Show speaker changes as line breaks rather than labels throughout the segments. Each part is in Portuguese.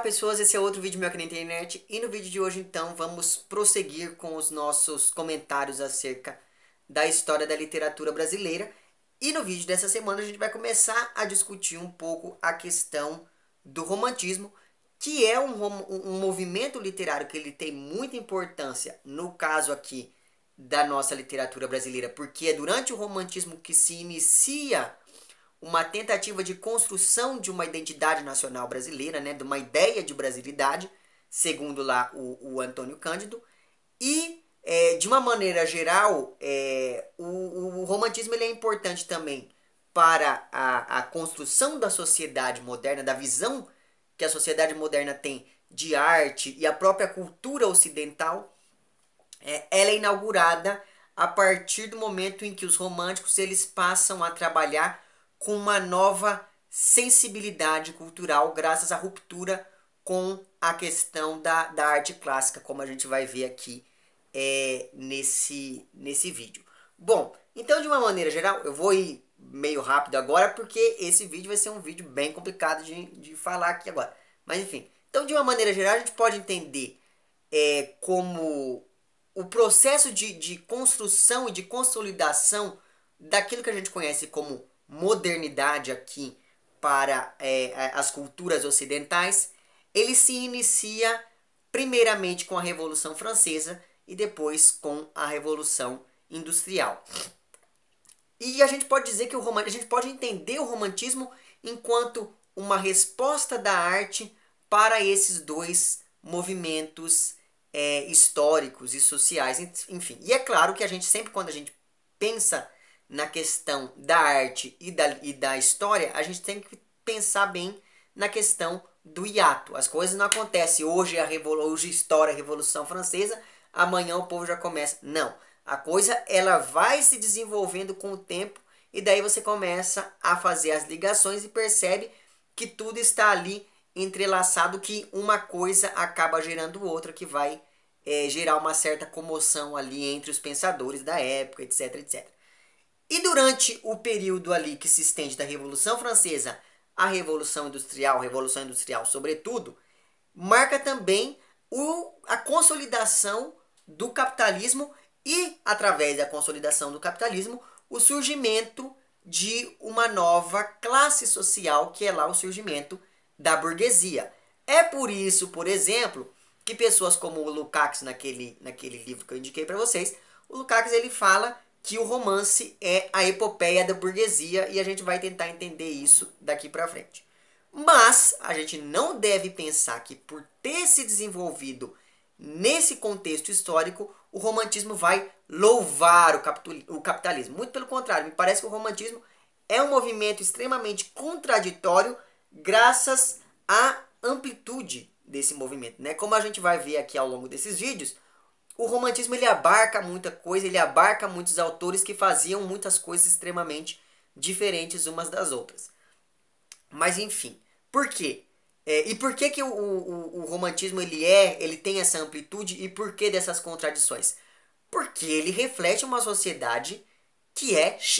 pessoas, esse é outro vídeo meu aqui na internet e no vídeo de hoje então vamos prosseguir com os nossos comentários acerca da história da literatura brasileira e no vídeo dessa semana a gente vai começar a discutir um pouco a questão do romantismo, que é um movimento literário que ele tem muita importância no caso aqui da nossa literatura brasileira, porque é durante o romantismo que se inicia uma tentativa de construção de uma identidade nacional brasileira, né, de uma ideia de brasilidade, segundo lá o Antônio Cândido, e de uma maneira geral, o romantismo ele é importante também para a construção da sociedade moderna, da visão que a sociedade moderna tem de arte e a própria cultura ocidental. Ela é inaugurada a partir do momento em que os românticos eles passam a trabalhar com uma nova sensibilidade cultural graças à ruptura com a questão da arte clássica, como a gente vai ver aqui nesse vídeo. Bom, então de uma maneira geral, eu vou ir meio rápido agora, porque esse vídeo vai ser um vídeo bem complicado de falar aqui agora. Mas enfim, então de uma maneira geral a gente pode entender como o processo de construção e de consolidação daquilo que a gente conhece como modernidade aqui para as culturas ocidentais, ele se inicia primeiramente com a Revolução Francesa e depois com a Revolução Industrial. E a gente pode dizer que a gente pode entender o romantismo enquanto uma resposta da arte para esses dois movimentos históricos e sociais, enfim. E é claro que a gente sempre, quando a gente pensa na questão da arte e da história, a gente tem que pensar bem na questão do hiato. As coisas não acontecem hoje, hoje estoura a Revolução Francesa, amanhã o povo já começa. Não. A coisa ela vai se desenvolvendo com o tempo e daí você começa a fazer as ligações e percebe que tudo está ali entrelaçado, que uma coisa acaba gerando outra, que vai gerar uma certa comoção ali entre os pensadores da época, etc, etc. E durante o período ali que se estende da Revolução Francesa à Revolução Industrial sobretudo, marca também a consolidação do capitalismo e, através da consolidação do capitalismo, o surgimento de uma nova classe social, que é lá o surgimento da burguesia. É por isso, por exemplo, que pessoas como o Lukács, naquele livro que eu indiquei para vocês, o Lukács ele fala que o romance é a epopeia da burguesia e a gente vai tentar entender isso daqui para frente. Mas a gente não deve pensar que por ter se desenvolvido nesse contexto histórico, o romantismo vai louvar o capitalismo. Muito pelo contrário, me parece que o romantismo é um movimento extremamente contraditório graças à amplitude desse movimento, né? Como a gente vai ver aqui ao longo desses vídeos, o romantismo ele abarca muita coisa, ele abarca muitos autores que faziam muitas coisas extremamente diferentes umas das outras. Mas enfim, por quê? E por que que o romantismo ele tem essa amplitude e por que dessas contradições? Porque ele reflete uma sociedade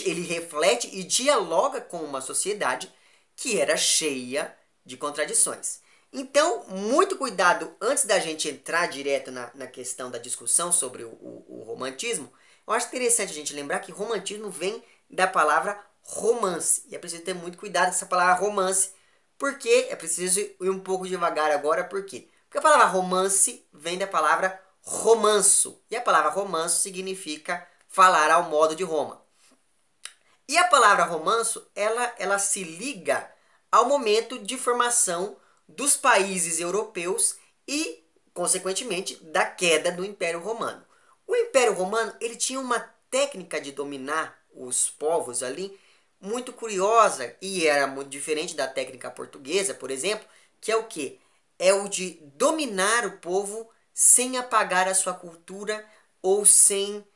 ele reflete e dialoga com uma sociedade que era cheia de contradições. Então, muito cuidado antes da gente entrar direto na questão da discussão sobre o romantismo. Eu acho interessante a gente lembrar que romantismo vem da palavra romance. E é preciso ter muito cuidado com essa palavra romance, porque é preciso ir um pouco devagar agora, por quê? Porque a palavra romance vem da palavra romanço. E a palavra romanço significa falar ao modo de Roma. E a palavra romanço, ela se liga ao momento de formação dos países europeus e, consequentemente, da queda do Império Romano. O Império Romano ele tinha uma técnica de dominar os povos ali muito curiosa e era muito diferente da técnica portuguesa, por exemplo, que é o quê? É o de dominar o povo sem apagar a sua cultura ou sem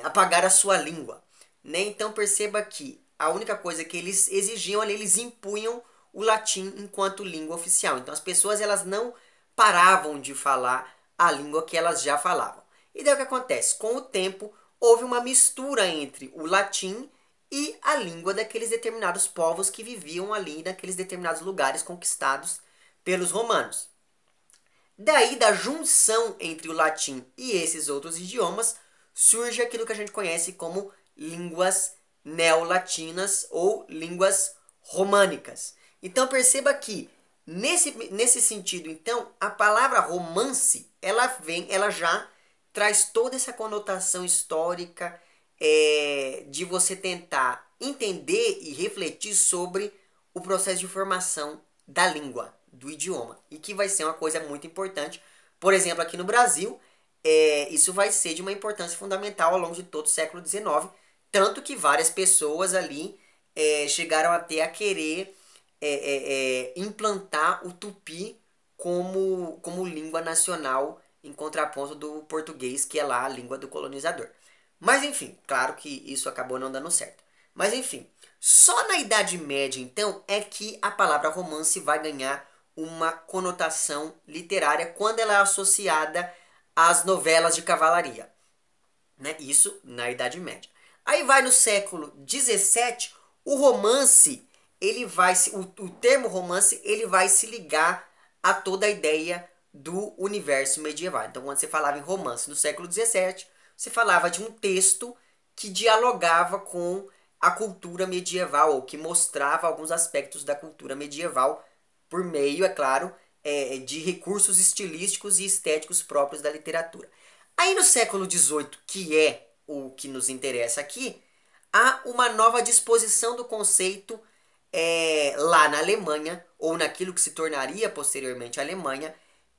apagar a sua língua. Né? Então perceba que a única coisa que eles exigiam ali, eles impunham o latim enquanto língua oficial. Então as pessoas elas não paravam de falar a língua que elas já falavam. E daí o que acontece? Com o tempo houve uma mistura entre o latim e a língua daqueles determinados povos que viviam ali naqueles determinados lugares conquistados pelos romanos. Daí, da junção entre o latim e esses outros idiomas, surge aquilo que a gente conhece como línguas neolatinas ou línguas românicas. Então perceba que nesse sentido, então, a palavra romance, ela já traz toda essa conotação histórica de você tentar entender e refletir sobre o processo de formação da língua, do idioma, e que vai ser uma coisa muito importante. Por exemplo, aqui no Brasil, isso vai ser de uma importância fundamental ao longo de todo o século XIX, tanto que várias pessoas ali chegaram até a querer implantar o tupi como língua nacional em contraponto do português, que é lá a língua do colonizador. Mas enfim, claro que isso acabou não dando certo. Mas enfim, só na Idade Média, então, é que a palavra romance vai ganhar uma conotação literária quando ela é associada às novelas de cavalaria. Né? Isso na Idade Média. Aí vai no século XVII, o romance, o termo romance, ele vai se ligar a toda a ideia do universo medieval. Então, quando você falava em romance no século XVII, você falava de um texto que dialogava com a cultura medieval, ou que mostrava alguns aspectos da cultura medieval por meio, é claro, de recursos estilísticos e estéticos próprios da literatura. Aí no século XVIII, que é o que nos interessa aqui, há uma nova disposição do conceito lá na Alemanha, ou naquilo que se tornaria posteriormente a Alemanha,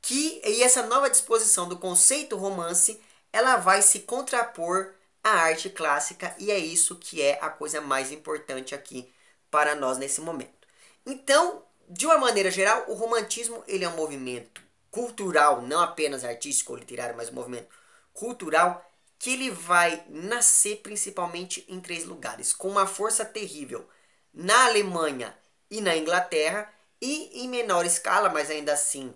e essa nova disposição do conceito romance, ela vai se contrapor à arte clássica, e é isso que é a coisa mais importante aqui para nós nesse momento. Então, de uma maneira geral, o romantismo ele é um movimento cultural, não apenas artístico ou literário, mas um movimento cultural que ele vai nascer principalmente em 3 lugares, com uma força terrível na Alemanha e na Inglaterra, e em menor escala, mas ainda assim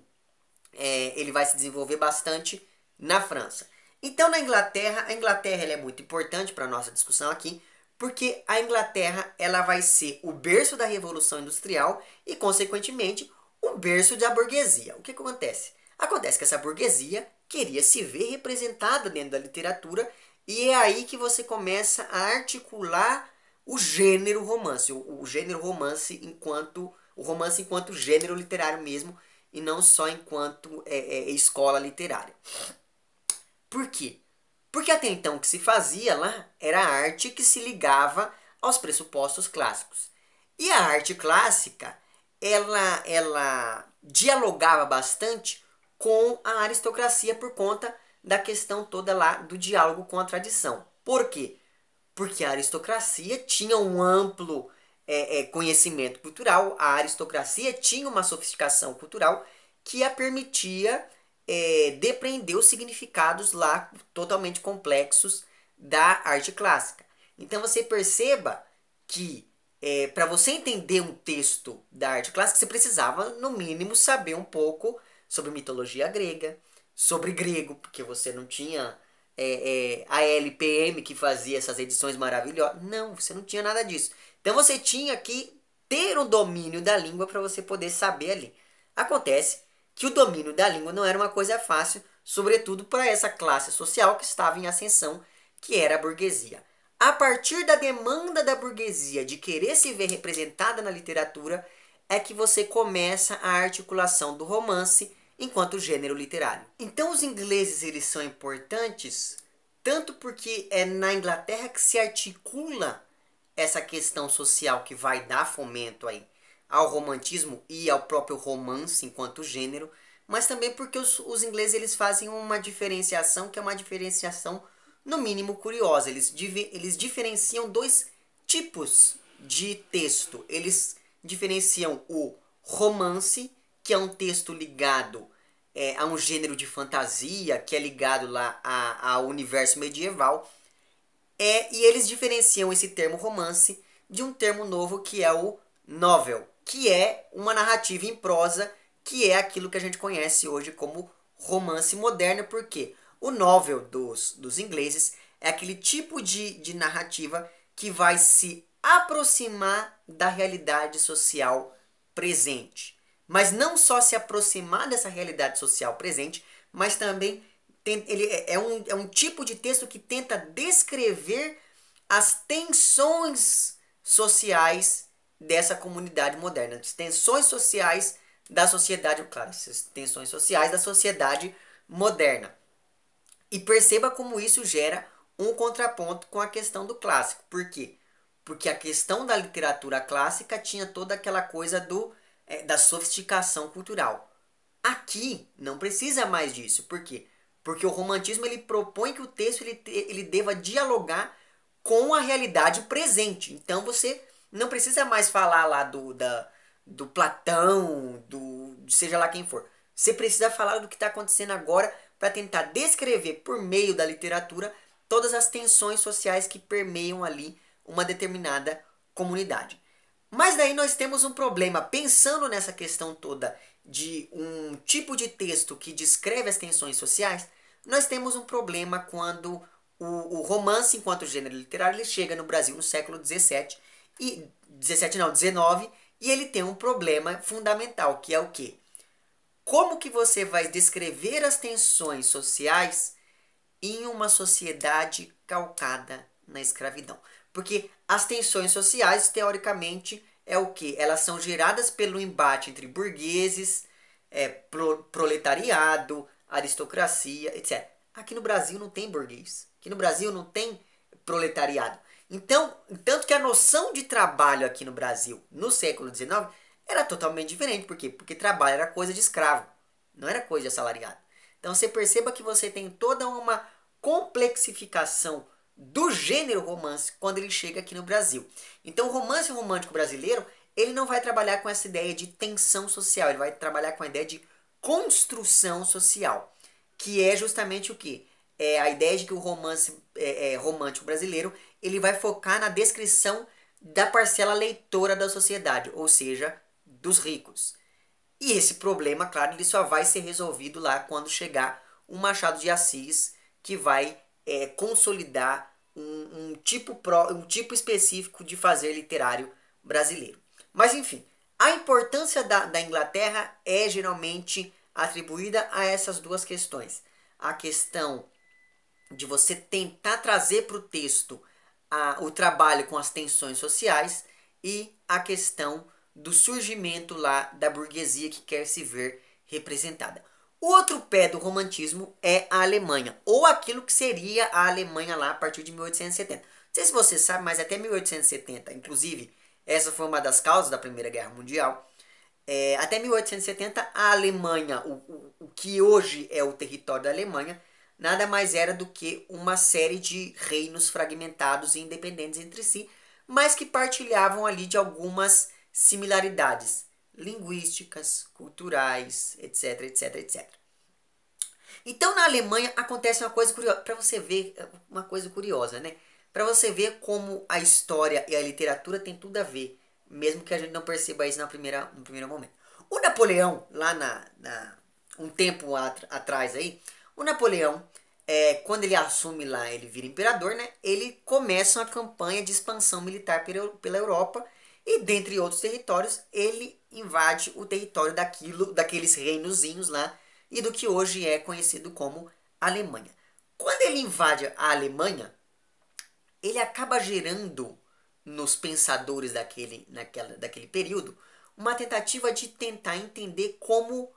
ele vai se desenvolver bastante na França. Então a Inglaterra ela é muito importante para a nossa discussão aqui, porque a Inglaterra ela vai ser o berço da Revolução Industrial e, consequentemente, o berço da burguesia. O que acontece? Acontece que essa burguesia queria se ver representada dentro da literatura, e é aí que você começa a articular o gênero romance, o gênero romance enquanto o romance enquanto gênero literário mesmo, e não só enquanto escola literária. Por quê? Porque até então o que se fazia lá era a arte que se ligava aos pressupostos clássicos. E a arte clássica, ela dialogava bastante com a aristocracia por conta da questão toda lá do diálogo com a tradição. Por quê? Porque a aristocracia tinha um amplo conhecimento cultural, a aristocracia tinha uma sofisticação cultural que a permitia depreender os significados lá totalmente complexos da arte clássica. Então você perceba que para você entender um texto da arte clássica, você precisava, no mínimo, saber um pouco sobre mitologia grega, sobre grego, porque você não tinha a LPM que fazia essas edições maravilhosas. Não, você não tinha nada disso. Então você tinha que ter um domínio da língua para você poder saber ali. Acontece que o domínio da língua não era uma coisa fácil, sobretudo para essa classe social que estava em ascensão, que era a burguesia. A partir da demanda da burguesia de querer se ver representada na literatura, é que você começa a articulação do romance enquanto gênero literário. Então os ingleses eles são importantes tanto porque é na Inglaterra que se articula essa questão social que vai dar fomento aí ao romantismo e ao próprio romance enquanto gênero, mas também porque os ingleses eles fazem uma diferenciação que é uma diferenciação no mínimo curiosa. Eles diferenciam 2 tipos de texto. Eles diferenciam o romance, que é um texto ligado a um gênero de fantasia, que é ligado lá ao universo medieval, e eles diferenciam esse termo romance de um termo novo que é o novel, que é uma narrativa em prosa, que é aquilo que a gente conhece hoje como romance moderno, porque o novel dos ingleses é aquele tipo de narrativa que vai se aproximar da realidade social presente. mas não só se aproximar dessa realidade social presente, mas também ele é um tipo de texto que tenta descrever as tensões sociais dessa comunidade moderna, as tensões sociais da sociedade, claro, essas tensões sociais da sociedade moderna. E perceba como isso gera um contraponto com a questão do clássico. Por quê? Porque a questão da literatura clássica tinha toda aquela coisa da sofisticação cultural. Aqui não precisa mais disso. Por quê? Porque o romantismo ele propõe que o texto ele deva dialogar com a realidade presente. Então você não precisa mais falar lá do Platão, seja lá quem for. Você precisa falar do que está acontecendo agora para tentar descrever por meio da literatura todas as tensões sociais que permeiam ali uma determinada comunidade. Mas daí nós temos um problema, pensando nessa questão toda de um tipo de texto que descreve as tensões sociais, nós temos um problema quando o romance, enquanto gênero literário, ele chega no Brasil no século XVII, e XIX, e ele tem um problema fundamental, que é o quê? Como que você vai descrever as tensões sociais em uma sociedade calcada na escravidão? Porque as tensões sociais, teoricamente, é o que? Elas são geradas pelo embate entre burgueses, proletariado, aristocracia, etc. Aqui no Brasil não tem burguês. Aqui no Brasil não tem proletariado. Então, tanto que a noção de trabalho aqui no Brasil, no século XIX, era totalmente diferente. Por quê? Porque trabalho era coisa de escravo, não era coisa de assalariado. Então você perceba que você tem toda uma complexificação do gênero romance quando ele chega aqui no Brasil. Então o romance romântico brasileiro, ele não vai trabalhar com essa ideia de tensão social, ele vai trabalhar com a ideia de construção social, que é justamente o que? É a ideia de que o romance romântico brasileiro, ele vai focar na descrição da parcela leitora da sociedade, ou seja, dos ricos. E esse problema, claro, ele só vai ser resolvido lá quando chegar o Machado de Assis, que vai consolidar um tipo específico de fazer literário brasileiro. Mas enfim, a importância da Inglaterra é geralmente atribuída a essas duas questões. A questão de você tentar trazer para o texto o trabalho com as tensões sociais e a questão do surgimento lá da burguesia que quer se ver representada. O outro pé do romantismo é a Alemanha, ou aquilo que seria a Alemanha lá a partir de 1870. Não sei se você sabe, mas até 1870, inclusive, essa foi uma das causas da Primeira Guerra Mundial. Até 1870, a Alemanha, o que hoje é o território da Alemanha, nada mais era do que uma série de reinos fragmentados e independentes entre si, mas que partilhavam ali de algumas similaridades linguísticas, culturais, etc, etc, etc. Então na Alemanha acontece uma coisa curiosa, para você ver uma coisa curiosa, né? Para você ver como a história e a literatura tem tudo a ver, mesmo que a gente não perceba isso no primeiro momento. O Napoleão, lá um tempo atrás aí, o Napoleão, quando ele assume lá, ele vira imperador, né? Ele começa uma campanha de expansão militar pela Europa e, dentre outros territórios, ele invade o território daqueles reinozinhos lá e do que hoje é conhecido como Alemanha. Quando ele invade a Alemanha, ele acaba gerando nos pensadores daquele período uma tentativa de tentar entender como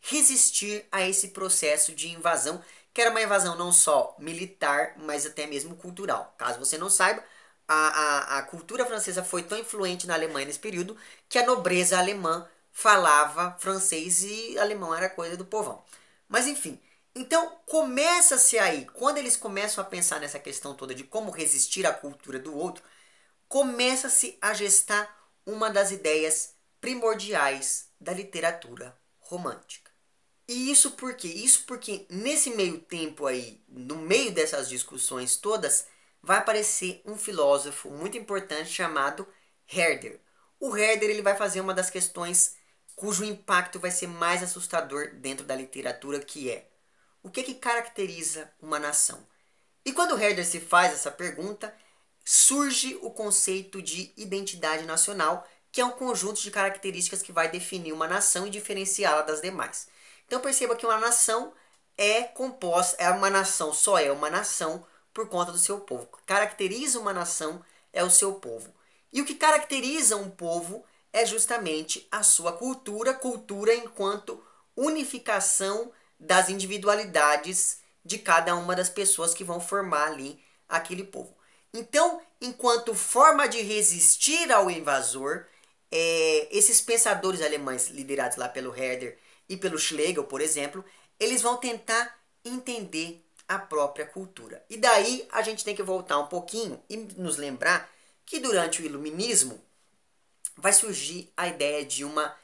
resistir a esse processo de invasão, que era uma invasão não só militar, mas até mesmo cultural. Caso você não saiba, a cultura francesa foi tão influente na Alemanha nesse período que a nobreza alemã falava francês e alemão era coisa do povão. Mas enfim, então começa-se aí, quando eles começam a pensar nessa questão toda de como resistir à cultura do outro, começa-se a gestar uma das ideias primordiais da literatura romântica. E isso por quê? Isso porque nesse meio tempo aí, no meio dessas discussões todas, vai aparecer um filósofo muito importante chamado Herder. O Herder ele vai fazer uma das questões cujo impacto vai ser mais assustador dentro da literatura, que é: o que caracteriza uma nação? E quando Herder se faz essa pergunta, surge o conceito de identidade nacional, que é um conjunto de características que vai definir uma nação e diferenciá-la das demais. Então perceba que uma nação é composta, uma nação só é uma nação por conta do seu povo. O que caracteriza uma nação é o seu povo. E o que caracteriza um povo é justamente a sua cultura, cultura enquanto unificação das individualidades de cada uma das pessoas que vão formar ali aquele povo. Então, enquanto forma de resistir ao invasor, esses pensadores alemães liderados lá pelo Herder e pelo Schlegel, por exemplo, eles vão tentar entender a própria cultura. E daí a gente tem que voltar um pouquinho e nos lembrar que durante o Iluminismo vai surgir a ideia de uma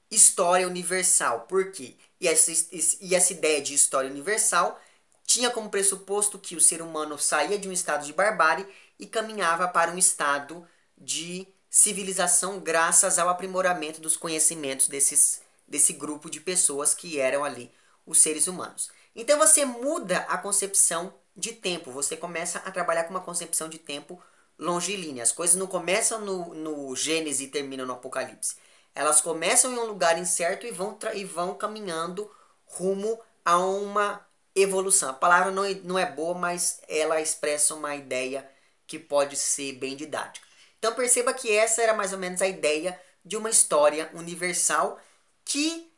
história universal. Por quê? E essa ideia de história universal tinha como pressuposto que o ser humano saía de um estado de barbárie e caminhava para um estado de civilização graças ao aprimoramento dos conhecimentos desse grupo de pessoas que eram ali os seres humanos. Então você muda a concepção de tempo, você começa a trabalhar com uma concepção de tempo longilínea. As coisas não começam no Gênesis e terminam no Apocalipse. Elas começam em um lugar incerto e vão caminhando rumo a uma evolução. A palavra não é boa, mas ela expressa uma ideia que pode ser bem didática. Então perceba que essa era mais ou menos a ideia de uma história universal que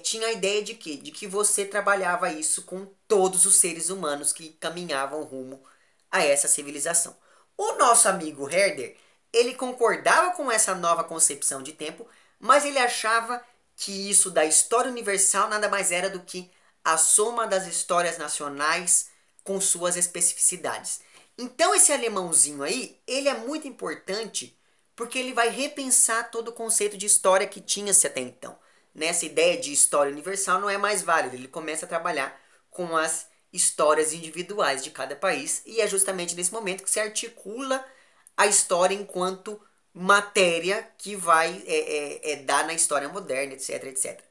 tinha a ideia de quê? De que você trabalhava isso com todos os seres humanos que caminhavam rumo a essa civilização. O nosso amigo Herder, ele concordava com essa nova concepção de tempo, mas ele achava que isso da história universal nada mais era do que a soma das histórias nacionais com suas especificidades. Então esse alemãozinho aí, ele é muito importante porque ele vai repensar todo o conceito de história que tinha-se até então. Nessa ideia de história universal não é mais válido, ele começa a trabalhar com as histórias individuais de cada país e é justamente nesse momento que se articula a história enquanto matéria que vai dar na história moderna, etc, etc.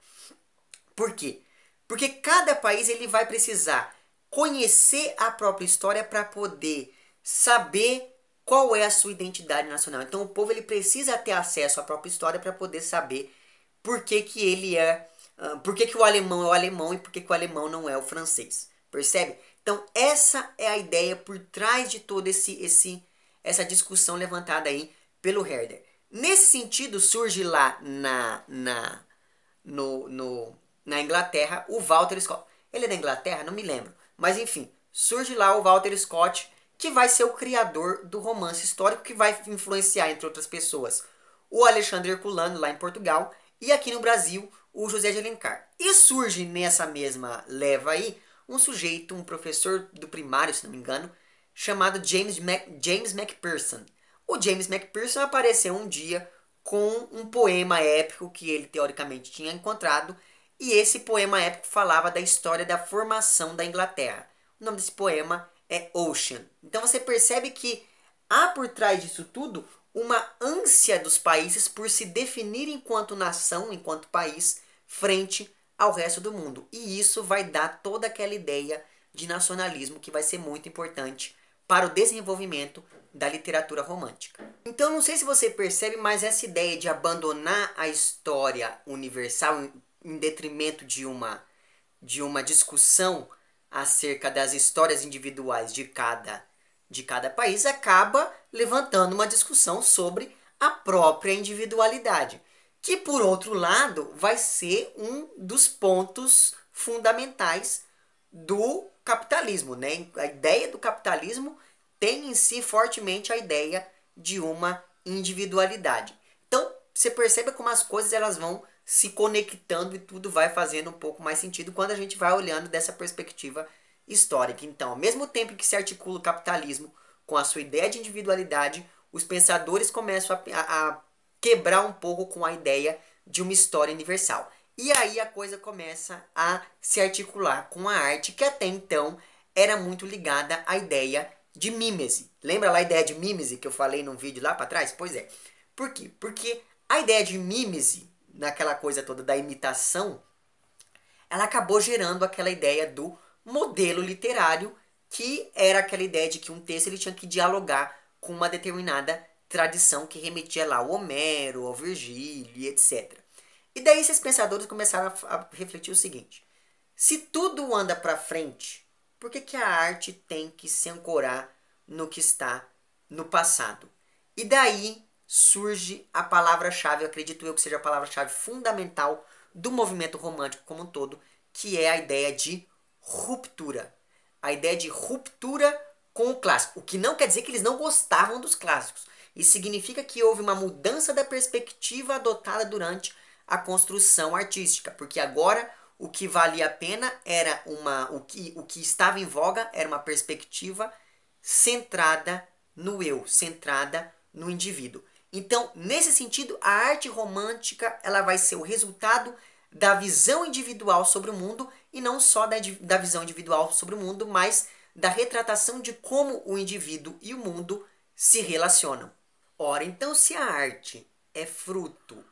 Por quê? Porque cada país ele vai precisar conhecer a própria história para poder saber qual é a sua identidade nacional. Então o povo ele precisa ter acesso à própria história para poder saber por que que o alemão é o alemão e por que o alemão não é o francês. Percebe? Então essa é a ideia por trás de toda essa discussão levantada aí pelo Herder. Nesse sentido surge lá na Inglaterra o Walter Scott. Ele é da Inglaterra? Não me lembro. Mas enfim, surge lá o Walter Scott, que vai ser o criador do romance histórico, que vai influenciar, entre outras pessoas, o Alexandre Herculano lá em Portugal e aqui no Brasil o José de Alencar. E surge nessa mesma leva aí um sujeito, um professor do primário, se não me engano, chamado James Macpherson. O James Macpherson apareceu um dia com um poema épico que ele teoricamente tinha encontrado, e esse poema épico falava da história da formação da Inglaterra. O nome desse poema é Ocean. Então você percebe que há por trás disso tudo uma ânsia dos países por se definir enquanto nação, enquanto país, frente ao resto do mundo. E isso vai dar toda aquela ideia de nacionalismo que vai ser muito importante para o desenvolvimento da literatura romântica. Então não sei se você percebe, mas essa ideia de abandonar a história universal em detrimento de uma discussão acerca das histórias individuais de cada país acaba levantando uma discussão sobre a própria individualidade, que por outro lado vai ser um dos pontos fundamentais do capitalismo, né? A ideia do capitalismo tem em si fortemente a ideia de uma individualidade. Então você percebe como as coisas elas vão se conectando e tudo vai fazendo um pouco mais sentido quando a gente vai olhando dessa perspectiva histórica. Então, ao mesmo tempo que se articula o capitalismo com a sua ideia de individualidade, os pensadores começam a quebrar um pouco com a ideia de uma história universal. E aí a coisa começa a se articular com a arte, que até então era muito ligada à ideia de mímese. Lembra lá a ideia de mímese que eu falei num vídeo lá para trás? Pois é. Por quê? Porque a ideia de mímese, naquela coisa toda da imitação, ela acabou gerando aquela ideia do modelo literário, que era aquela ideia de que um texto ele tinha que dialogar com uma determinada tradição que remetia lá ao Homero, ao Virgílio e etc. E daí esses pensadores começaram a refletir o seguinte: se tudo anda para frente, por que, que a arte tem que se ancorar no que está no passado? E daí surge a palavra-chave, acredito eu que seja a palavra-chave fundamental do movimento romântico como um todo, que é a ideia de ruptura. A ideia de ruptura com o clássico. O que não quer dizer que eles não gostavam dos clássicos. Isso significa que houve uma mudança da perspectiva adotada durante a construção artística, porque agora o que valia a pena era o que estava em voga era uma perspectiva centrada no eu, centrada no indivíduo. Então, nesse sentido, a arte romântica ela vai ser o resultado da visão individual sobre o mundo e não só da visão individual sobre o mundo, mas da retratação de como o indivíduo e o mundo se relacionam. Ora, então se a arte é fruto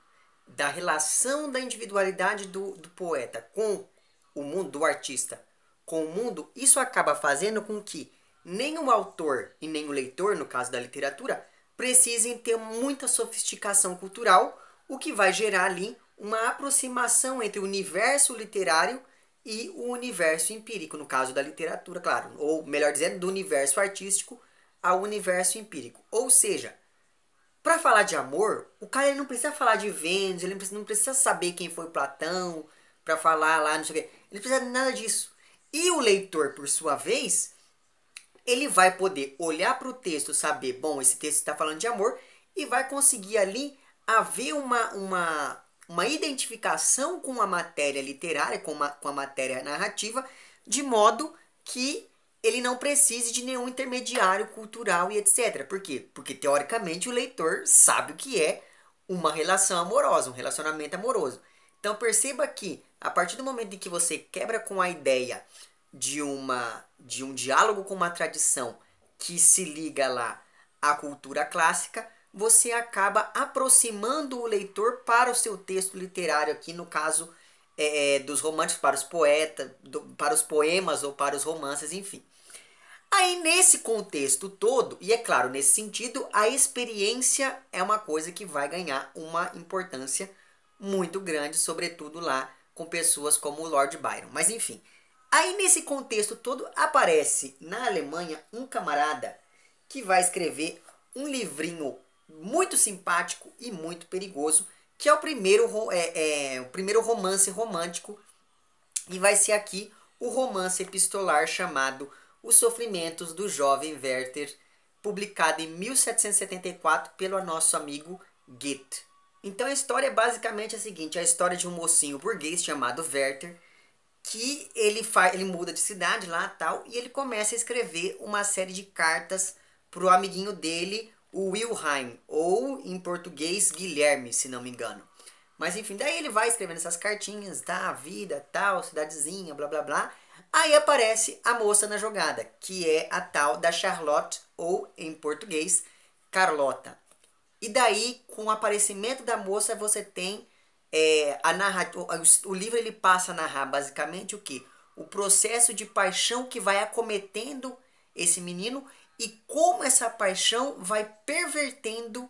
da relação da individualidade do poeta com o mundo, do artista com o mundo, isso acaba fazendo com que nem o autor e nem o leitor, no caso da literatura, precisem ter muita sofisticação cultural, o que vai gerar ali uma aproximação entre o universo literário e o universo empírico, no caso da literatura, claro, ou melhor dizendo, do universo artístico ao universo empírico. Ou seja, para falar de amor, o cara ele não precisa falar de Vênus, ele não precisa saber quem foi Platão, para falar lá, não sei o quê. Ele não precisa de nada disso. E o leitor, por sua vez, ele vai poder olhar para o texto, saber, bom, esse texto está falando de amor, e vai conseguir ali haver uma identificação com a matéria literária, com a matéria narrativa, de modo que ele não precise de nenhum intermediário cultural e etc. Por quê? Porque, teoricamente, o leitor sabe o que é uma relação amorosa, um relacionamento amoroso. Então, perceba que, a partir do momento em que você quebra com a ideia de um diálogo com uma tradição que se liga lá à cultura clássica, você acaba aproximando o leitor para o seu texto literário, aqui no caso dos românticos, para os poetas, para os poemas ou para os romances, enfim. Aí nesse contexto todo, e é claro, nesse sentido, a experiência é uma coisa que vai ganhar uma importância muito grande, sobretudo lá com pessoas como o Lord Byron. Mas enfim, aí nesse contexto todo aparece na Alemanha um camarada que vai escrever um livrinho muito simpático e muito perigoso, que é o primeiro romance romântico, e vai ser aqui o romance epistolar chamado Os Sofrimentos do Jovem Werther, publicado em 1774 pelo nosso amigo Goethe. Então a história é basicamente a seguinte: a história de um mocinho burguês chamado Werther, que ele muda de cidade lá tal, e ele começa a escrever uma série de cartas pro amiguinho dele, o Wilhelm, ou em português Guilherme, se não me engano. Mas enfim, daí ele vai escrevendo essas cartinhas, tá, vida, tal, cidadezinha, blá blá blá. Aí aparece a moça na jogada, que é a tal da Charlotte, ou em português, Carlota. E daí, com o aparecimento da moça, você tem o livro ele passa a narrar basicamente o que? O processo de paixão que vai acometendo esse menino e como essa paixão vai pervertendo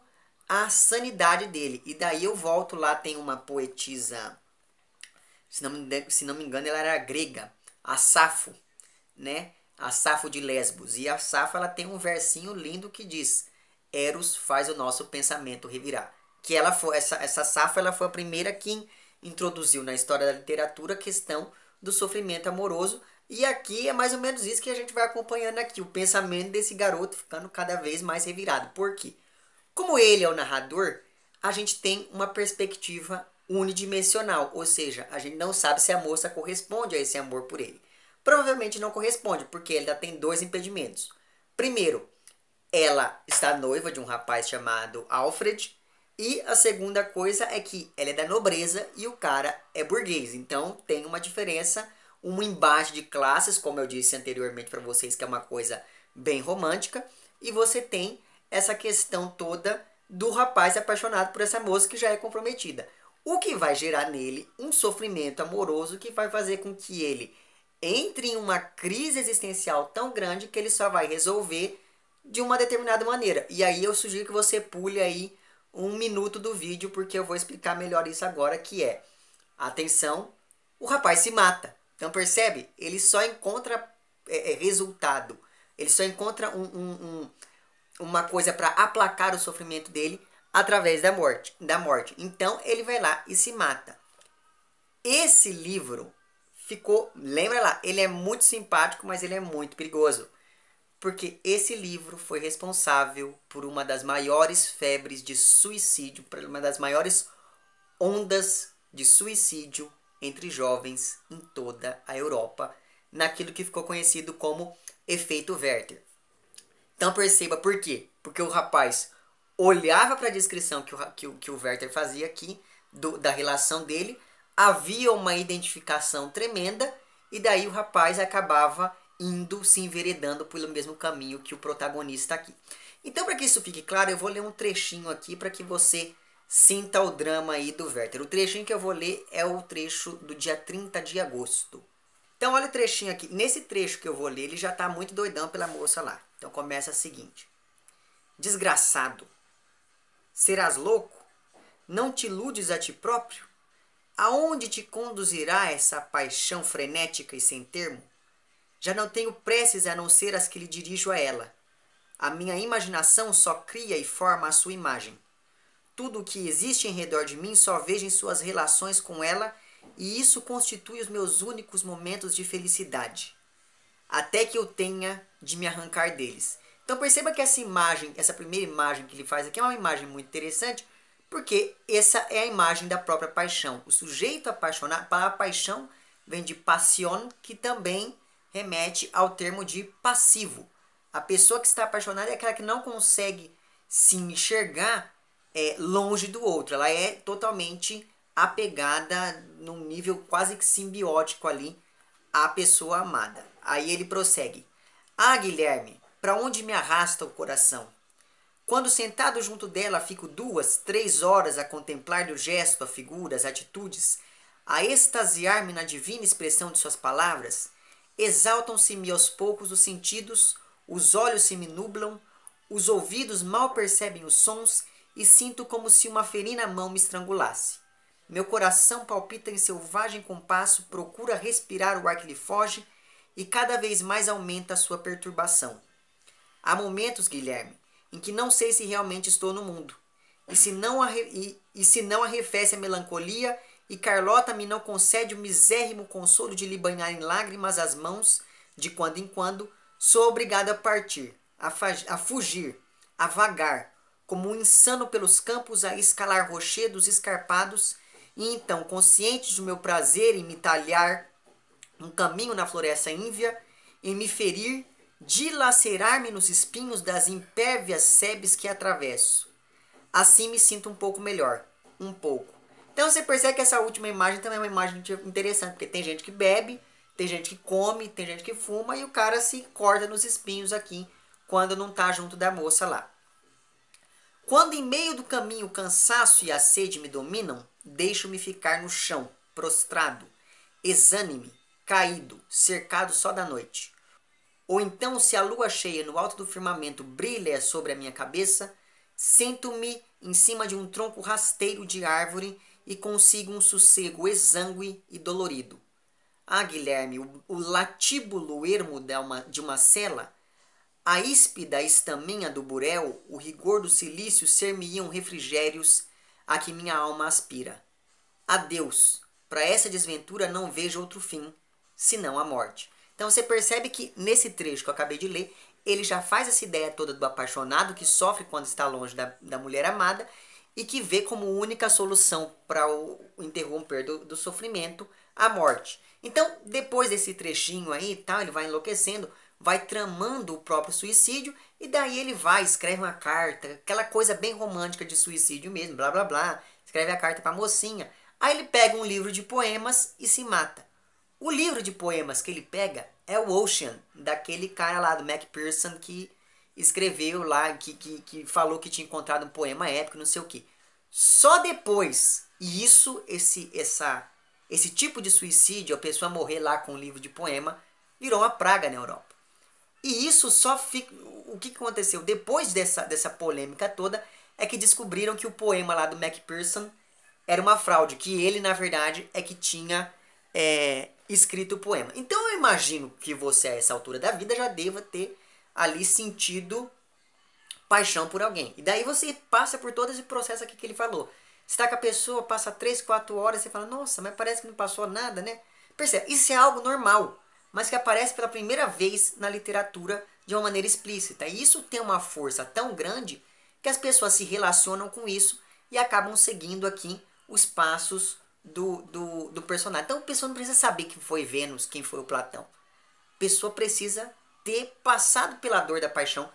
a sanidade dele. E daí eu volto lá, tem uma poetisa, se não me engano, ela era grega, a Safo, né? A Safo de Lesbos. E a Safo ela tem um versinho lindo que diz: Eros faz o nosso pensamento revirar. Que ela foi, essa Safo ela foi a primeira que introduziu na história da literatura a questão do sofrimento amoroso. E aqui é mais ou menos isso que a gente vai acompanhando aqui, o pensamento desse garoto ficando cada vez mais revirado. Por quê? Como ele é o narrador, a gente tem uma perspectiva unidimensional, ou seja, a gente não sabe se a moça corresponde a esse amor por ele. Provavelmente não corresponde, porque ela tem dois impedimentos. Primeiro, ela está noiva de um rapaz chamado Alfred, e a segunda coisa é que ela é da nobreza e o cara é burguês. Então tem uma diferença, um embate de classes, como eu disse anteriormente para vocês, que é uma coisa bem romântica. E você tem essa questão toda do rapaz apaixonado por essa moça que já é comprometida. O que vai gerar nele um sofrimento amoroso que vai fazer com que ele entre em uma crise existencial tão grande que ele só vai resolver de uma determinada maneira. E aí eu sugiro que você pule aí 1 minuto do vídeo, porque eu vou explicar melhor isso agora, que é, atenção, o rapaz se mata. Então percebe? Ele só encontra resultado. Ele só encontra uma coisa para aplacar o sofrimento dele através da morte. Então ele vai lá e se mata. Esse livro ficou, lembra lá, ele é muito simpático, mas ele é muito perigoso. Porque esse livro foi responsável por uma das maiores febres de suicídio, por uma das maiores ondas de suicídio entre jovens em toda a Europa, naquilo que ficou conhecido como efeito Werther. Então perceba por quê? Porque o rapaz olhava para a descrição que o Werther fazia aqui, da relação dele, havia uma identificação tremenda, e daí o rapaz acabava indo, se enveredando pelo mesmo caminho que o protagonista aqui. Então, para que isso fique claro, eu vou ler um trechinho aqui para que você sinta o drama aí do Werther. O trechinho que eu vou ler é o trecho do dia 30 de agosto. Então, olha o trechinho aqui. Nesse trecho que eu vou ler, ele já está muito doidão pela moça lá. Então, começa o seguinte. Desgraçado, serás louco? Não te iludes a ti próprio? Aonde te conduzirá essa paixão frenética e sem termo? Já não tenho preces a não ser as que lhe dirijo a ela. A minha imaginação só cria e forma a sua imagem. Tudo o que existe em redor de mim só vejo em suas relações com ela, e isso constitui os meus únicos momentos de felicidade, até que eu tenha de me arrancar deles. Então perceba que essa imagem, essa primeira imagem que ele faz aqui é uma imagem muito interessante, porque essa é a imagem da própria paixão. O sujeito apaixonado, para a paixão vem de passion, que também remete ao termo de passivo. A pessoa que está apaixonada é aquela que não consegue se enxergar longe do outro. Ela é totalmente apegada num nível quase que simbiótico ali à pessoa amada. Aí ele prossegue. Ah, Guilherme, para onde me arrasta o coração? Quando sentado junto dela fico 2, 3 horas a contemplar-lhe o gesto, a figura, as atitudes, a extasiar-me na divina expressão de suas palavras, exaltam-se-me aos poucos os sentidos, os olhos se me nublam, os ouvidos mal percebem os sons e sinto como se uma ferina mão me estrangulasse. Meu coração palpita em selvagem compasso, procura respirar o ar que lhe foge e cada vez mais aumenta a sua perturbação. Há momentos, Guilherme, em que não sei se realmente estou no mundo, e se não arrefece a melancolia e Carlota me não concede o misérrimo consolo de lhe banhar em lágrimas as mãos, de quando em quando, sou obrigado a partir, a fugir, a vagar, como um insano pelos campos, a escalar rochedos escarpados, e então, consciente do meu prazer em me talhar um caminho na floresta ínvia, em me ferir, dilacerar-me nos espinhos das impérvias sebes que atravesso. Assim me sinto um pouco melhor, um pouco. Então você percebe que essa última imagem também é uma imagem interessante, porque tem gente que bebe, tem gente que come, tem gente que fuma, e o cara se corta nos espinhos aqui, quando não está junto da moça lá. Quando em meio do caminho o cansaço e a sede me dominam, deixo-me ficar no chão, prostrado, exânime, caído, cercado só da noite. Ou então, se a lua cheia no alto do firmamento brilha sobre a minha cabeça, sento-me em cima de um tronco rasteiro de árvore e consigo um sossego exângue e dolorido. Ah, Guilherme, o latíbulo ermo de uma cela, a híspida estaminha do burel, o rigor do silício ser-me-iam refrigérios a que minha alma aspira. Adeus, para essa desventura não vejo outro fim, senão a morte. Então você percebe que nesse trecho que eu acabei de ler, ele já faz essa ideia toda do apaixonado que sofre quando está longe da mulher amada e que vê como única solução para o interromper do sofrimento a morte. Então, depois desse trechinho aí, tá, ele vai enlouquecendo, vai tramando o próprio suicídio e daí ele vai, escreve uma carta, aquela coisa bem romântica de suicídio mesmo, blá blá blá, escreve a carta para a mocinha. Aí ele pega um livro de poemas e se mata. O livro de poemas que ele pega é o Ocean, daquele cara lá do Macpherson que escreveu lá, que falou que tinha encontrado um poema épico, não sei o que. Só depois, e isso, esse tipo de suicídio, a pessoa morrer lá com um livro de poema, virou uma praga na Europa. E isso só fica... O que aconteceu depois dessa polêmica toda é que descobriram que o poema lá do Macpherson era uma fraude, que ele, na verdade, é que tinha escrito o poema. Então eu imagino que você, a essa altura da vida, já deva ter ali sentido paixão por alguém. E daí você passa por todo esse processo aqui que ele falou. Você está com a pessoa, passa 3, 4 horas, você fala, nossa, mas parece que não passou nada, né? Percebe? Isso é algo normal, mas que aparece pela primeira vez na literatura de uma maneira explícita. E isso tem uma força tão grande que as pessoas se relacionam com isso e acabam seguindo aqui os passos do personagem. Então a pessoa não precisa saber quem foi Vênus, quem foi o Platão. A pessoa precisa ter passado pela dor da paixão,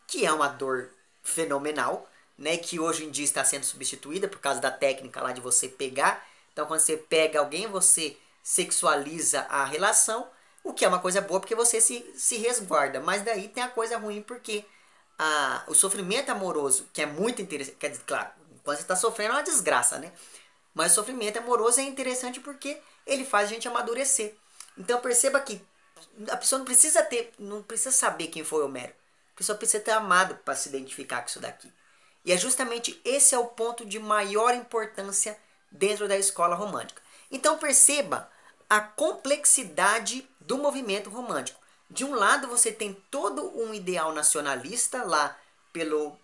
que é uma dor fenomenal, né, que hoje em dia está sendo substituída por causa da técnica lá de você pegar. Então quando você pega alguém, você sexualiza a relação, o que é uma coisa boa porque você se resguarda. Mas daí tem a coisa ruim porque o sofrimento amoroso, que é muito interessante, quer dizer, claro, quando você está sofrendo é uma desgraça, né? Mas o sofrimento amoroso é interessante porque ele faz a gente amadurecer. Então perceba que a pessoa não precisa saber quem foi Homero. A pessoa precisa ter amado para se identificar com isso daqui. E é justamente esse é o ponto de maior importância dentro da escola romântica. Então perceba a complexidade do movimento romântico. De um lado você tem todo um ideal nacionalista lá pelo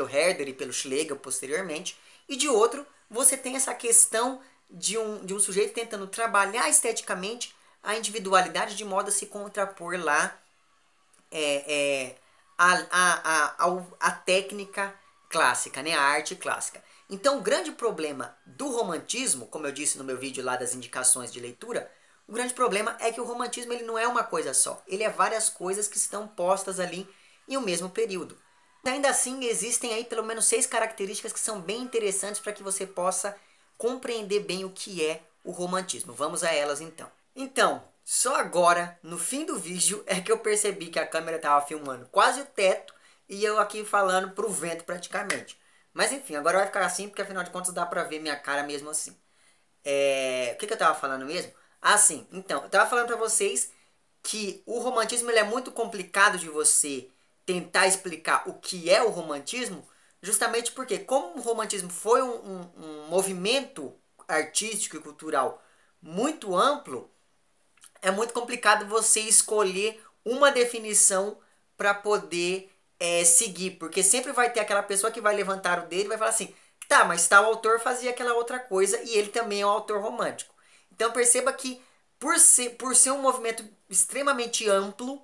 Herder e pelo Schlegel posteriormente, e de outro você tem essa questão de um sujeito tentando trabalhar esteticamente a individualidade de modo a se contrapor lá a técnica clássica, né? A arte clássica. Então o grande problema do romantismo, como eu disse no meu vídeo lá das indicações de leitura, o grande problema é que o romantismo ele não é uma coisa só. Ele é várias coisas que estão postas ali em um mesmo período. Ainda assim, existem aí pelo menos 6 características que são bem interessantes para que você possa compreender bem o que é o romantismo. Vamos a elas então. Então, só agora, no fim do vídeo, é que eu percebi que a câmera estava filmando quase o teto e eu aqui falando pro vento praticamente. Mas enfim, agora vai ficar assim porque afinal de contas dá pra ver minha cara mesmo assim. O que eu tava falando mesmo? Ah, sim. Então, eu tava falando pra vocês que o romantismo ele é muito complicado de você tentar explicar o que é o romantismo, justamente porque como o romantismo foi um movimento artístico e cultural muito amplo, é muito complicado você escolher uma definição para poder seguir, porque sempre vai ter aquela pessoa que vai levantar o dedo e vai falar assim, tá, mas tal autor fazia aquela outra coisa e ele também é um autor romântico. Então perceba que por ser um movimento extremamente amplo,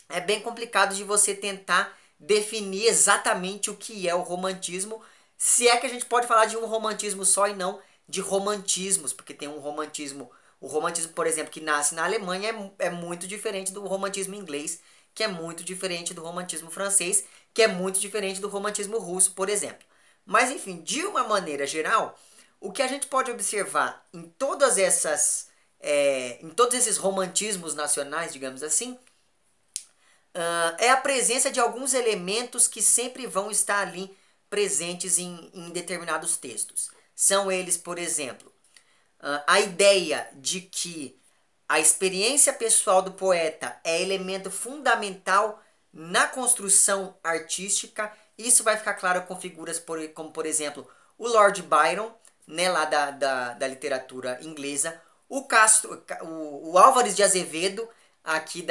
é bem complicado de você tentar definir exatamente o que é o romantismo, se é que a gente pode falar de um romantismo só e não de romantismos, porque tem um romantismo, o romantismo, por exemplo, que nasce na Alemanha é muito diferente do romantismo inglês, que é muito diferente do romantismo francês, que é muito diferente do romantismo russo, por exemplo. Mas enfim, de uma maneira geral, o que a gente pode observar em todas essas, em todos esses romantismos nacionais, digamos assim, é a presença de alguns elementos que sempre vão estar ali presentes em determinados textos. São eles, por exemplo, a ideia de que a experiência pessoal do poeta é elemento fundamental na construção artística. Isso vai ficar claro com figuras como, por exemplo, o Lord Byron, né, lá da literatura inglesa, o Álvares de Azevedo, aqui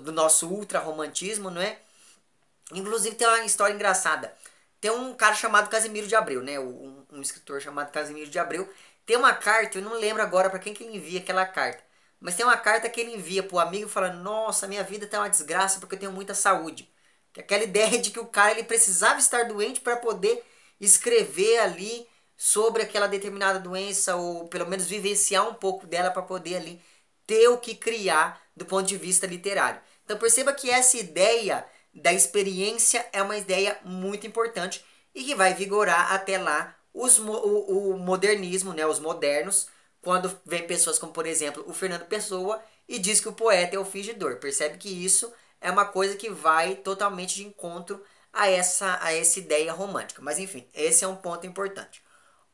do nosso ultra-romantismo, não é? Inclusive tem uma história engraçada. Tem um cara chamado Casimiro de Abreu, né? Um escritor chamado Casimiro de Abreu. Tem uma carta, eu não lembro agora para quem que ele envia aquela carta. Mas tem uma carta que ele envia pro amigo falando, nossa, minha vida tá uma desgraça porque eu tenho muita saúde. Que é aquela ideia de que o cara ele precisava estar doente para poder escrever ali sobre aquela determinada doença ou pelo menos vivenciar um pouco dela para poder ali ter o que criar do ponto de vista literário. Então perceba que essa ideia da experiência é uma ideia muito importante e que vai vigorar até lá o modernismo, né, os modernos, quando vem pessoas como, por exemplo, o Fernando Pessoa e diz que o poeta é o fingidor. Percebe que isso é uma coisa que vai totalmente de encontro a essa ideia romântica. Mas enfim, esse é um ponto importante.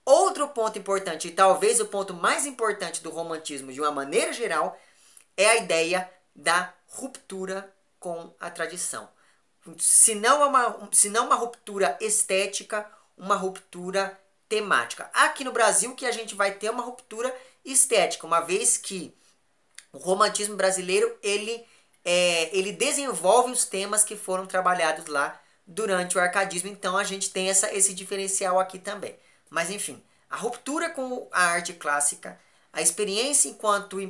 Outro ponto importante, e talvez o ponto mais importante do romantismo de uma maneira geral, é a ideia da ruptura com a tradição. Se não uma ruptura estética, uma ruptura temática. Aqui no Brasil que a gente vai ter uma ruptura estética, uma vez que o romantismo brasileiro ele desenvolve os temas que foram trabalhados lá durante o arcadismo, então a gente tem esse diferencial aqui também. Mas enfim, a ruptura com a arte clássica, a experiência enquanto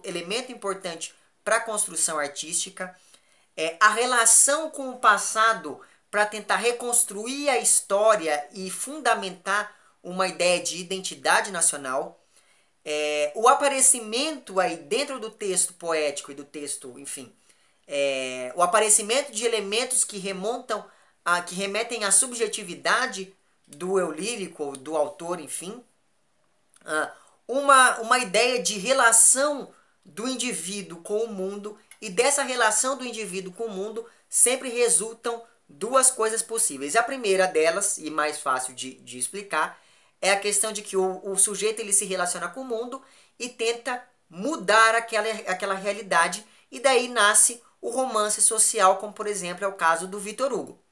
elemento importante para a construção artística, a relação com o passado para tentar reconstruir a história e fundamentar uma ideia de identidade nacional, o aparecimento aí dentro do texto poético e do texto, enfim, o aparecimento de elementos que remetem à subjetividade do eu lírico, do autor, enfim, uma ideia de relação do indivíduo com o mundo, e dessa relação do indivíduo com o mundo sempre resultam duas coisas possíveis. A primeira delas, e mais fácil de explicar, é a questão de que o sujeito ele se relaciona com o mundo e tenta mudar aquela realidade, e daí nasce o romance social, como por exemplo é o caso do Victor Hugo.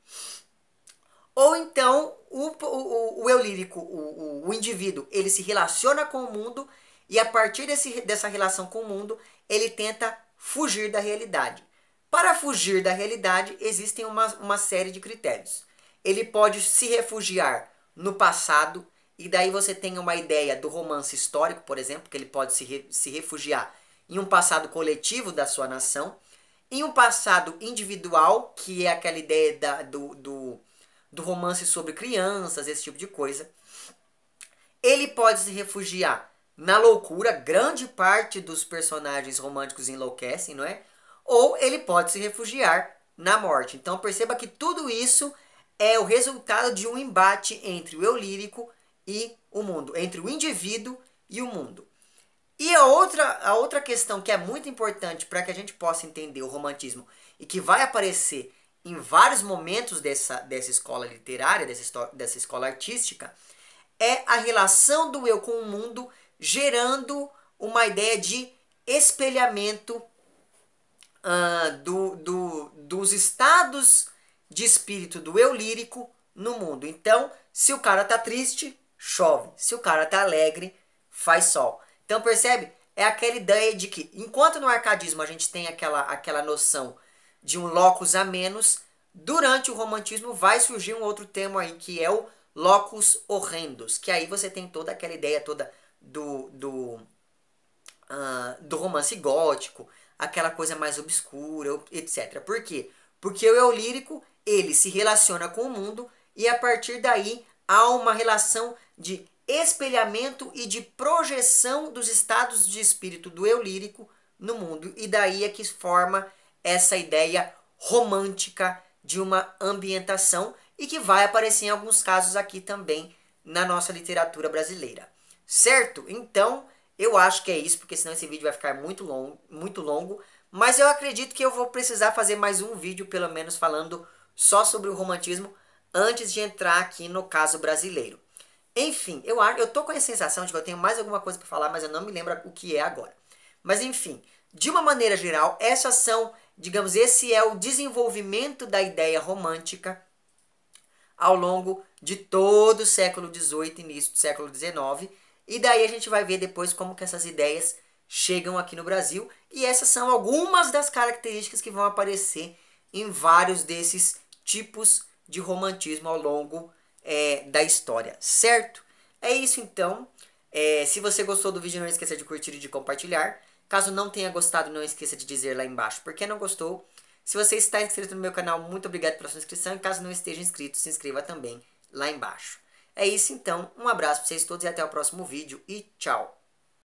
Ou então o eu lírico, o indivíduo, ele se relaciona com o mundo e a partir dessa relação com o mundo ele tenta fugir da realidade. Para fugir da realidade existem uma série de critérios. Ele pode se refugiar no passado, e daí você tem uma ideia do romance histórico, por exemplo, que ele pode se refugiar em um passado coletivo da sua nação, em um passado individual, que é aquela ideia do romance sobre crianças, esse tipo de coisa. Ele pode se refugiar na loucura, grande parte dos personagens românticos enlouquecem, não é? Ou ele pode se refugiar na morte. Então perceba que tudo isso é o resultado de um embate entre o eu lírico e o mundo, entre o indivíduo e o mundo. E a outra questão que é muito importante para que a gente possa entender o romantismo e que vai aparecer em vários momentos dessa escola literária, dessa escola artística, é a relação do eu com o mundo, gerando uma ideia de espelhamento dos estados de espírito do eu lírico no mundo. Então, se o cara tá triste, chove. Se o cara tá alegre, faz sol. Então percebe? É aquela ideia de que, enquanto no arcadismo a gente tem aquela noção de um locus a menos, durante o romantismo vai surgir um outro termo aí, que é o locus horrendus, que aí você tem toda aquela ideia toda do romance gótico, aquela coisa mais obscura, etc. Por quê? Porque o eu lírico, ele se relaciona com o mundo e a partir daí há uma relação de espelhamento e de projeção dos estados de espírito do eu lírico no mundo. E daí é que forma essa ideia romântica de uma ambientação e que vai aparecer em alguns casos aqui também na nossa literatura brasileira. Certo? Então, eu acho que é isso, porque senão esse vídeo vai ficar muito longo. Mas eu acredito que eu vou precisar fazer mais um vídeo, pelo menos falando só sobre o romantismo, antes de entrar aqui no caso brasileiro. Enfim, eu tô com a sensação de que eu tenho mais alguma coisa para falar, mas eu não me lembro o que é agora. Mas enfim, de uma maneira geral, essas são, digamos, esse é o desenvolvimento da ideia romântica ao longo de todo o século XVIII e início do século XIX. E daí a gente vai ver depois como que essas ideias chegam aqui no Brasil. E essas são algumas das características que vão aparecer em vários desses tipos de romantismo ao longo da história, certo? É isso então. Se você gostou do vídeo, não esqueça de curtir e de compartilhar. Caso não tenha gostado, não esqueça de dizer lá embaixo por que não gostou. Se você está inscrito no meu canal, muito obrigado pela sua inscrição. E caso não esteja inscrito, se inscreva também lá embaixo. É isso então, um abraço para vocês todos e até o próximo vídeo e tchau!